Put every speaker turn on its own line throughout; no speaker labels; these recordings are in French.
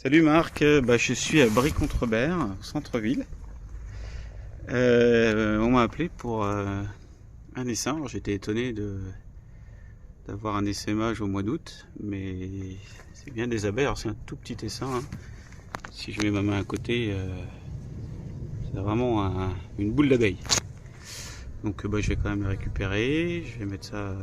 Salut Marc, je suis à Brie-Contrebert, au centre-ville. On m'a appelé pour un essaim. Alors j'étais étonné d'avoir un essaimage au mois d'août, mais c'est bien des abeilles. Alors c'est un tout petit essaim, hein. Si je mets ma main à côté, c'est vraiment une boule d'abeilles. Donc je vais quand même le récupérer. Je vais mettre ça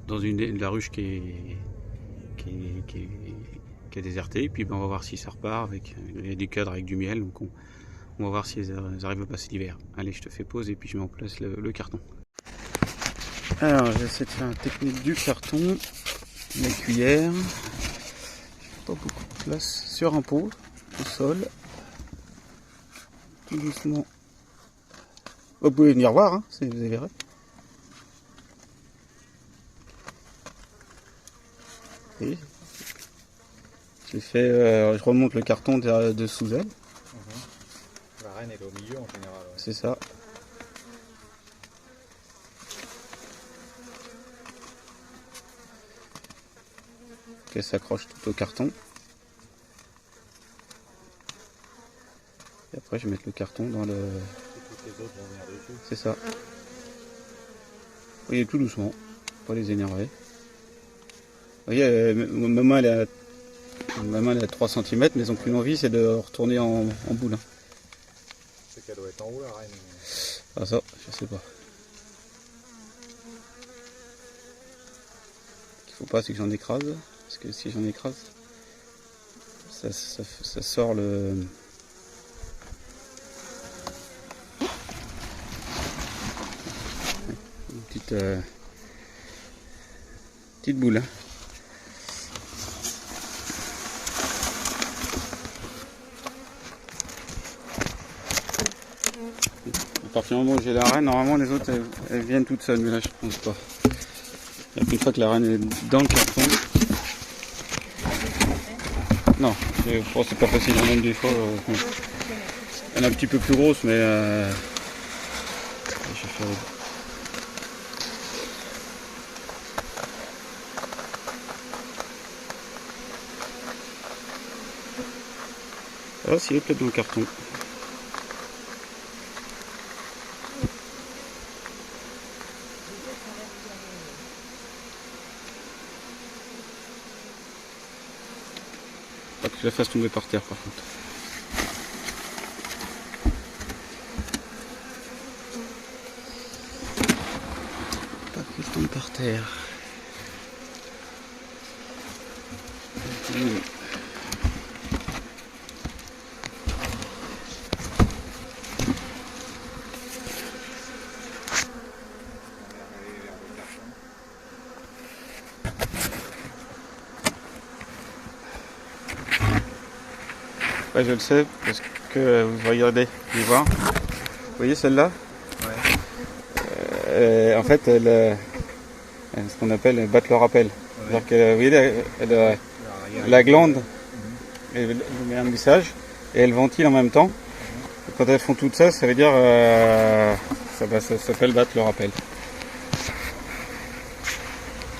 dans la ruche qui est désertée. Et puis on va voir si ça repart. Il y a des cadres avec du miel. Donc on va voir si elles arrivent à passer l'hiver. Allez, je te fais pause et puis je mets en place le carton. Alors, j'essaie de faire la technique du carton. La cuillère. Pas beaucoup de place sur un pot, au sol. Tout doucement. Vous pouvez venir voir, hein, si vous verrez. Et je remonte le carton de sous elle.
La reine elle est au milieu en général. Ouais.
C'est ça. Elle s'accroche tout au carton. Et après je vais mettre le carton dans le...
Toutes les autres vont venir dessus.
C'est ça. Vous voyez, tout doucement, pas les énerver. Vous voyez, ma main elle est à 3 cm, mais elles n'ont plus envie, c'est de retourner en boule. Hein.
C'est qu'elle doit être en haut la reine.
Ah ça, je sais pas. Ce qu'il faut pas, c'est que j'en écrase, parce que si j'en écrase, ça sort le... Une petite boule. Hein. À partir du moment où j'ai la reine, normalement les autres elles viennent toutes seules, mais là je pense pas. Une fois que la reine est dans le carton. Non, c'est pas facile, même des fois. Elle est un petit peu plus grosse, mais je vais faire... Ah, si, elle est peut-être dans le carton. Pas que je la fasse tomber par terre, par contre. Pas que je tombe par terre. Ouais, je le sais, parce que vous regardez, vous voir. Vous voyez celle-là? Ouais. En fait, ce qu'on appelle battre le rappel. Ouais. C'est-à-dire que, vous voyez, la glande, elle met un message, et elle ventile en même temps. Et quand elles font tout ça, ça veut dire, ça s'appelle battre le rappel.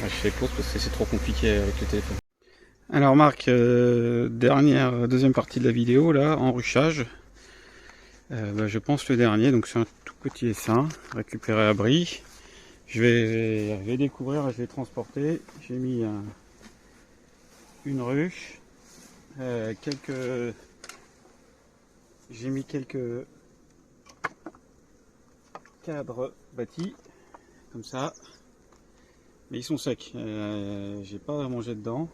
Je fais pause parce que c'est trop compliqué avec le téléphone. Alors Marc, deuxième partie de la vidéo là, en ruchage. Je pense le dernier, donc c'est un tout petit essaim récupéré à Brie. Je vais découvrir, je vais transporter. J'ai mis une ruche, j'ai mis quelques cadres bâtis comme ça, mais ils sont secs. J'ai pas à manger dedans.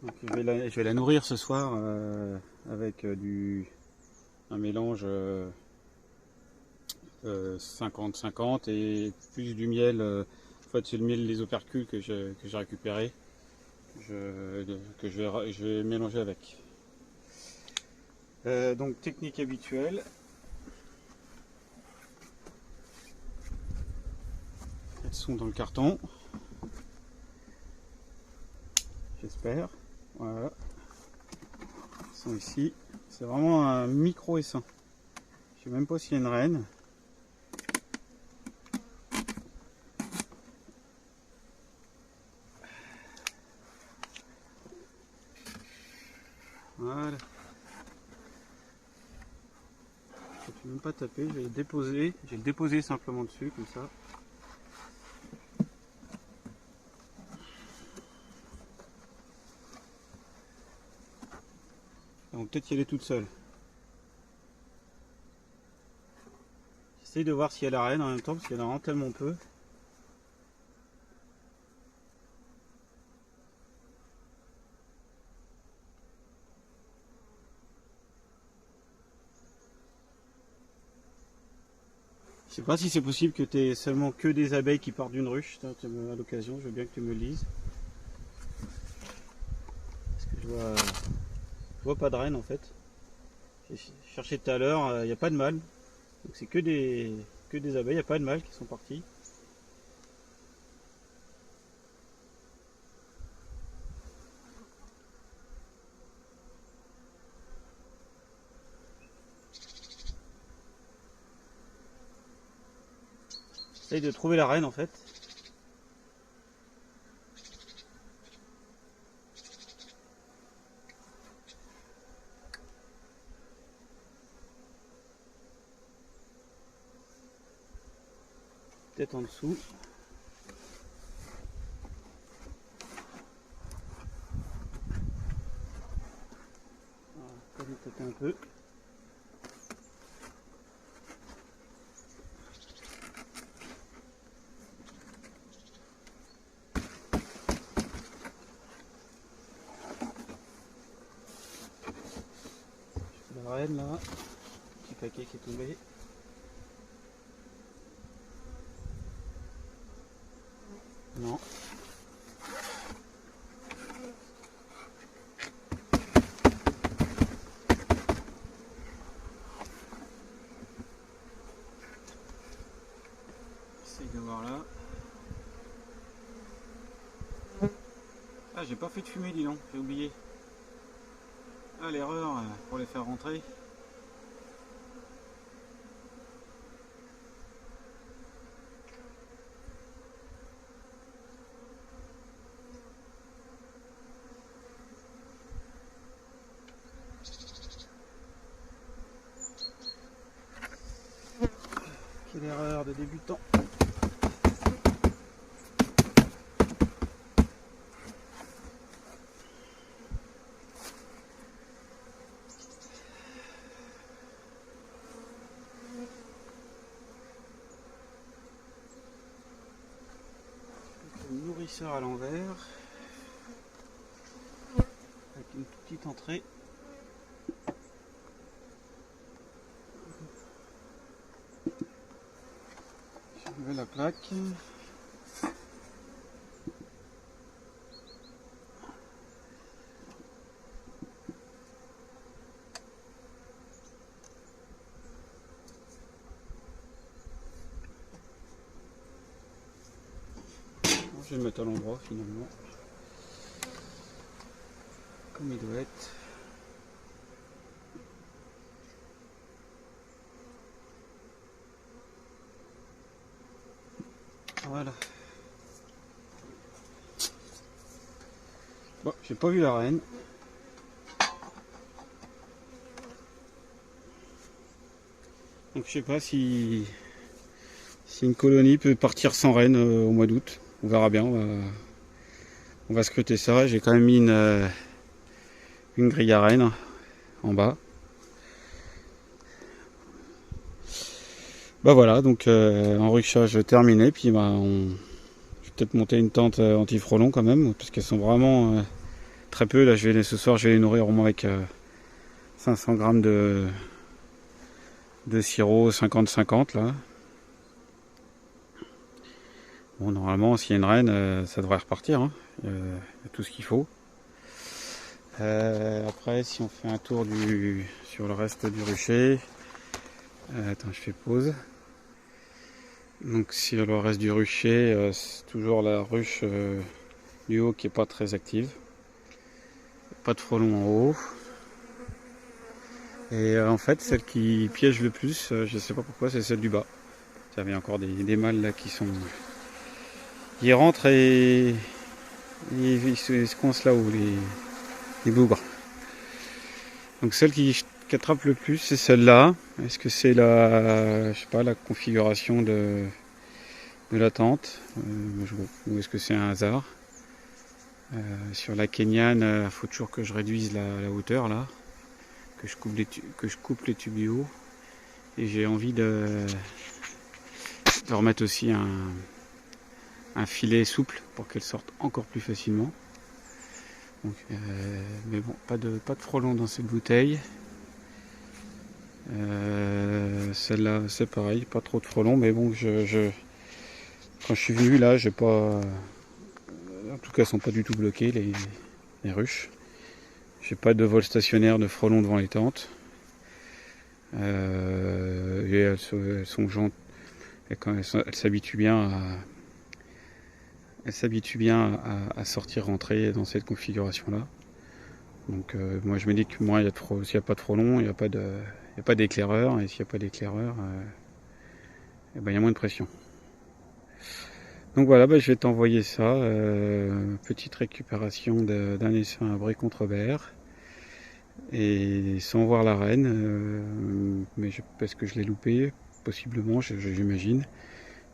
Donc je vais la nourrir ce soir avec un mélange 50-50 et plus du miel. En fait, c'est le miel des opercules que j'ai récupéré, que je vais mélanger avec. Donc technique habituelle. Elles sont dans le carton. J'espère. Voilà. Ils sont ici. C'est vraiment un micro essaim. Je sais même pas s'il y a une reine. Voilà. Je ne vais même pas taper, je vais le déposer. Je vais le déposer simplement dessus, comme ça. Elles vont peut-être y aller toutes seules. J'essaye de voir s'il y a la reine en même temps, parce qu'il y en a vraiment tellement peu. Je sais pas si c'est possible que tu aies seulement que des abeilles qui partent d'une ruche. À l'occasion, je veux bien que tu me le dises. Parce que je vois pas de reine en fait. J'ai cherché tout à l'heure, il n'y a pas de mâle. Donc c'est que des abeilles, il n'y a pas de mâles qui sont partis. J'essaye de trouver la reine en fait. Peut-être en dessous. On va taper un peu. La reine là, petit paquet qui est tombé. Non. J'essaye de voir là. Ah, j'ai pas fait de fumée, dis donc, j'ai oublié. Ah, l'erreur pour les faire rentrer. Quelle erreur de débutant. Le nourrisseur à l'envers. Avec une petite entrée. Je mets la plaque. Je vais le mettre à l'endroit finalement. Comme il doit être. Voilà. Bon, j'ai pas vu la reine. Donc je sais pas si une colonie peut partir sans reine au mois d'août. On verra bien. On va scruter ça. J'ai quand même mis une grille à reine en bas. Bah voilà, donc enruchage terminé. Puis bah, je vais peut-être monter une tente anti-frelon quand même, parce qu'elles sont vraiment très peu. Là, ce soir, je vais les nourrir au moins avec 500 grammes de sirop 50-50 là. Bon, normalement, s'il y a une reine, ça devrait repartir. Hein. Il y a tout ce qu'il faut. Après, si on fait un tour sur le reste du rucher, attends, je fais pause. Donc, sur le reste du rucher, c'est toujours la ruche du haut qui est pas très active. Pas de frelons en haut. Et en fait, celle qui piège le plus, je sais pas pourquoi, c'est celle du bas. Il y a encore des mâles là qui sont. Ils rentrent et ils se coincent là-haut, les bougres. Donc celle qui attrape le plus, c'est celle-là. Est-ce que c'est la, je sais pas, la configuration de la tente, ou est-ce que c'est un hasard? Sur la Kenyan, il faut toujours que je réduise la hauteur là, que je coupe les tuyaux. Et j'ai envie de remettre aussi un filet souple pour qu'elle sorte encore plus facilement. Donc, mais bon, pas de frelons dans cette bouteille. Celle-là, c'est pareil, pas trop de frelons, mais bon, quand je suis venu là, j'ai pas. En tout cas, elles sont pas du tout bloquées les ruches. J'ai pas de vol stationnaire de frelons devant les tentes. Et elles sont gentilles. Elles s'habituent bien à sortir, rentrer dans cette configuration-là. Donc moi je me dis que moi, s'il n'y a pas de frelons, il n'y a pas d'éclaireur. Et s'il n'y a pas d'éclaireur, il y a moins de pression. Donc voilà, je vais t'envoyer ça. Petite récupération d'un essaim à Bray-contre-Berre. Et sans voir la reine, parce que je l'ai loupé, possiblement, j'imagine.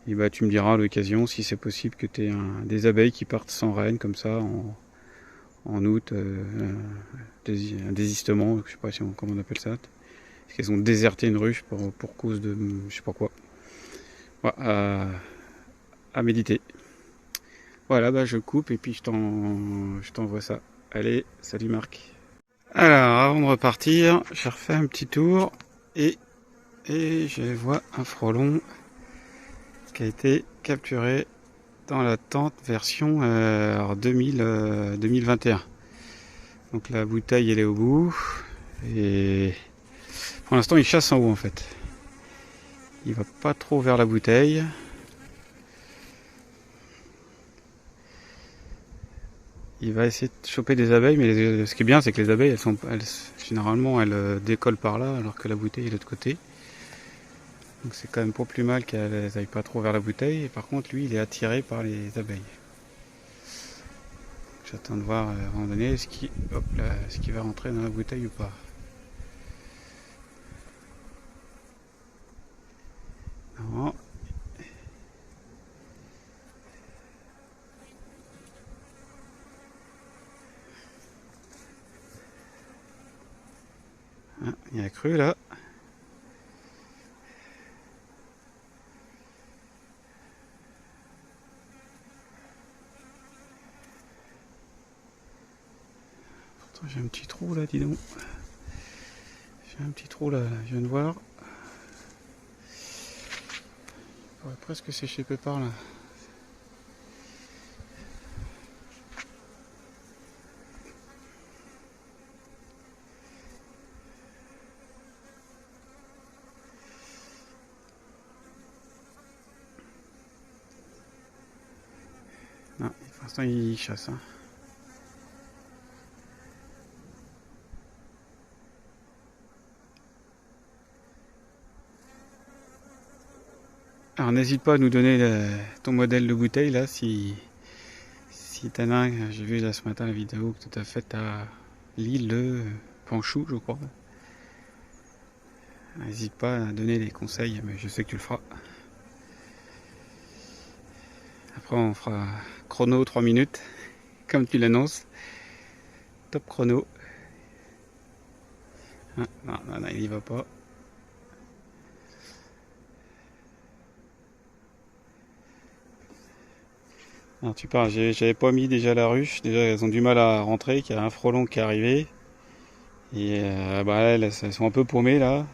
Et tu me diras à l'occasion si c'est possible que tu aies des abeilles qui partent sans reine, comme ça, en août, un désistement, je sais pas comment on appelle ça. Parce qu'elles ont déserté une ruche pour cause de je sais pas quoi. Voilà, à méditer. Voilà, je coupe et puis je t'envoie ça. Allez, salut Marc. Alors, avant de repartir, j'ai refait un petit tour et je vois un frelon qui a été capturé dans la tente version 2021. Donc la bouteille elle est au bout et pour l'instant il chasse en haut en fait. Il va pas trop vers la bouteille. Il va essayer de choper des abeilles, mais ce qui est bien c'est que les abeilles généralement elles décollent par là alors que la bouteille est de l'autre côté. Donc c'est quand même pas plus mal qu'elles n'aillent pas trop vers la bouteille. Et par contre lui il est attiré par les abeilles. J'attends de voir à un moment donné est-ce qu'il va rentrer dans la bouteille ou pas. Non. Ah, il y a cru là. Pourtant j'ai un petit trou là, dis donc. J'ai un petit trou là, je viens de voir. Il pourrait presque sécher quelque part là. Non, pour l'instant il chasse. Hein. Alors n'hésite pas à nous donner ton modèle de bouteille là si t'en as un. J'ai vu là ce matin la vidéo que tu as faite à l'île de Panchou je crois. N'hésite pas à donner des conseils, mais je sais que tu le feras. Après on fera chrono 3 minutes, comme tu l'annonces. Top chrono. Ah, non, il y va pas. Alors tu parles, j'avais pas mis déjà la ruche, déjà elles ont du mal à rentrer, qu'il y a un frelon qui est arrivé. Et elles sont un peu paumées là.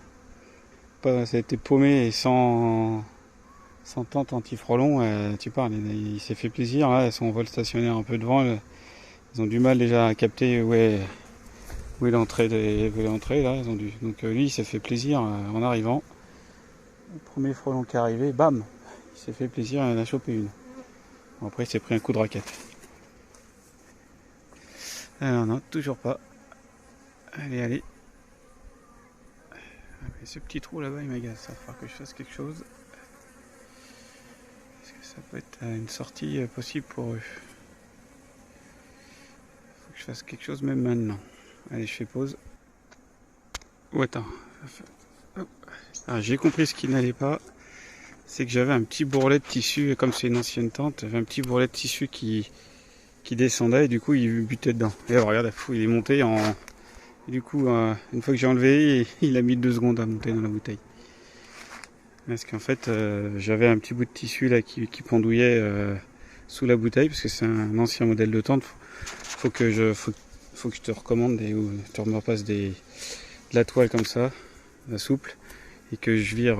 Ça a été paumé et sans tente anti-frelon, tu parles, il s'est fait plaisir là, elles sont en vol stationnaire un peu devant, elles ont du mal déjà à capter où est l'entrée là, donc lui il s'est fait plaisir en arrivant. Le premier frelon qui est arrivé, bam, il s'est fait plaisir, il en a chopé une. Bon, après il s'est pris un coup de raquette. Alors non, toujours pas. Allez. Ce petit trou là-bas il m'agace, il va falloir que je fasse quelque chose. Parce que ça peut être une sortie possible pour eux. Faut que je fasse quelque chose même maintenant. Allez, je fais pause. Oh, attends. J'ai compris ce qui n'allait pas. C'est que j'avais un petit bourrelet de tissu, et comme c'est une ancienne tente, j'avais un petit bourrelet de tissu qui descendait et du coup il butait dedans. Et alors, regarde, il est monté en... Et du coup, une fois que j'ai enlevé, il a mis 2 secondes à monter dans la bouteille. Parce qu'en fait, j'avais un petit bout de tissu là qui pendouillait sous la bouteille, parce que c'est un ancien modèle de tente. Faut que je te recommande ou tu me repasses de la toile comme ça, souple, et que je vire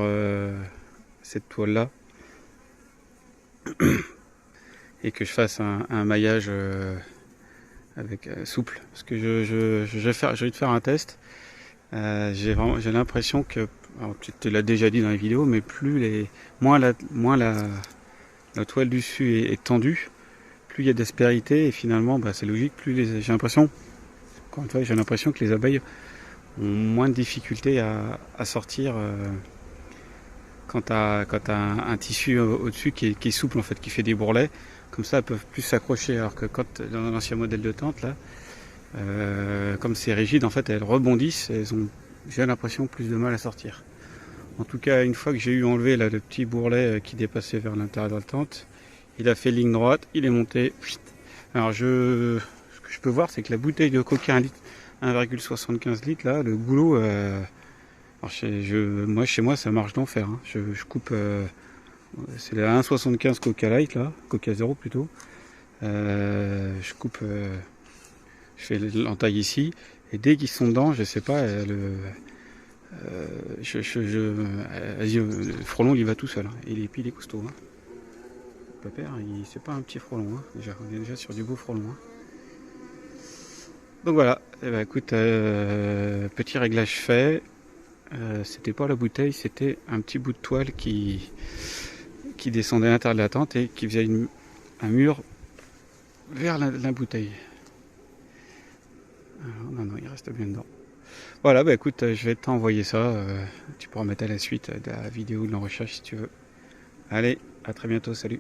cette toile là et que je fasse un maillage avec souple, parce que je vais te faire un test. J'ai l'impression que, alors, tu te l'as déjà dit dans les vidéos, mais moins la toile dessus est tendue, plus il y a d'aspérité, et finalement c'est logique, j'ai l'impression, encore une fois, j'ai l'impression que les abeilles ont moins de difficultés à sortir quand tu as un tissu au-dessus qui est souple, en fait, qui fait des bourrelets. Comme ça, elles peuvent plus s'accrocher, alors que quand dans l'ancien modèle de tente là, comme c'est rigide, en fait, elles rebondissent, et j'ai l'impression plus de mal à sortir. En tout cas, une fois que j'ai eu enlevé là, le petit bourrelet qui dépassait vers l'intérieur de la tente, il a fait ligne droite, il est monté. Alors ce que je peux voir, c'est que la bouteille de coca 1,75 litres là, le goulot, alors moi chez moi ça marche d'enfer. Hein. Je coupe, c'est la 1,75 Coca Light là, Coca Zéro plutôt. Je coupe, je fais l'entaille ici, et dès qu'ils sont dedans, je sais pas, le frelon il va tout seul, hein. Il est costaud. Hein. Pépère, c'est pas un petit frelon, hein. On est déjà sur du beau frelon. Hein. Donc voilà, écoute, petit réglage fait. C'était pas la bouteille, c'était un petit bout de toile qui descendait à l'intérieur de la tente et qui faisait un mur vers la bouteille. Alors, non, il reste bien dedans. Voilà, écoute, je vais t'envoyer ça. Tu pourras mettre à la suite de la vidéo de l'enregistrage si tu veux. Allez, à très bientôt, salut.